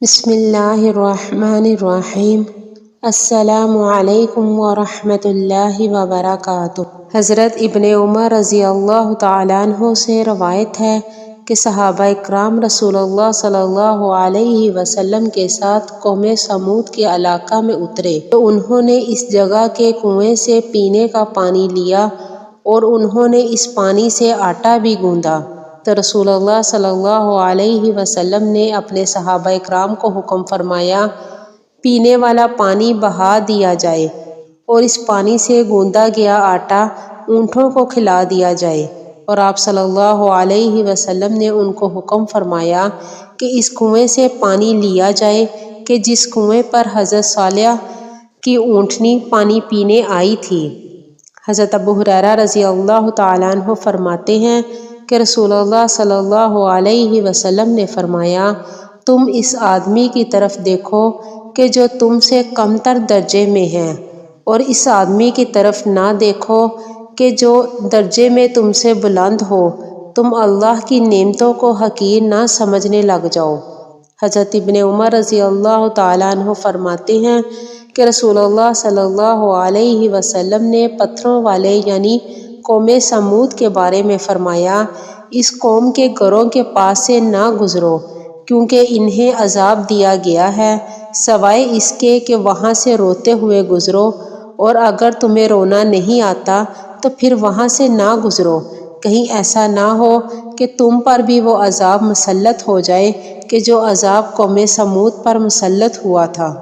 بسم اللہ الرحمن الرحیم۔ السلام علیکم ورحمۃ اللہ وبرکاتہ۔ حضرت ابن عمر رضی اللہ تعالیٰ عنہ سے روایت ہے کہ صحابہ اکرام رسول اللہ صلی اللہ علیہ وسلم کے ساتھ قوم سمود کے علاقہ میں اترے تو انہوں نے اس جگہ کے کنویں سے پینے کا پانی لیا اور انہوں نے اس پانی سے آٹا بھی گوندا۔ تو رسول اللہ صلی اللہ علیہ وسلم نے اپنے صحابہ اکرام کو حکم فرمایا پینے والا پانی بہا دیا جائے اور اس پانی سے گوندا گیا آٹا اونٹوں کو کھلا دیا جائے، اور آپ صلی اللہ علیہ وسلم نے ان کو حکم فرمایا کہ اس کنویں سے پانی لیا جائے کہ جس کنویں پر حضرت صالح کی اونٹنی پانی پینے آئی تھی۔ حضرت ابو ہریرہ رضی اللہ تعالیٰ عنہ فرماتے ہیں کہ رسول اللہ صلی اللہ علیہ وسلم نے فرمایا تم اس آدمی کی طرف دیکھو کہ جو تم سے کم تر درجے میں ہے، اور اس آدمی کی طرف نہ دیکھو کہ جو درجے میں تم سے بلند ہو، تم اللہ کی نعمتوں کو حقیر نہ سمجھنے لگ جاؤ۔ حضرت ابن عمر رضی اللہ تعالیٰ عنہ فرماتے ہیں کہ رسول اللہ صلی اللہ علیہ وسلم نے پتھروں والے یعنی قوم سمود کے بارے میں فرمایا اس قوم کے گھروں کے پاس سے نہ گزرو کیونکہ انہیں عذاب دیا گیا ہے، سوائے اس کے کہ وہاں سے روتے ہوئے گزرو، اور اگر تمہیں رونا نہیں آتا تو پھر وہاں سے نہ گزرو، کہیں ایسا نہ ہو کہ تم پر بھی وہ عذاب مسلط ہو جائے کہ جو عذاب قوم سمود پر مسلط ہوا تھا۔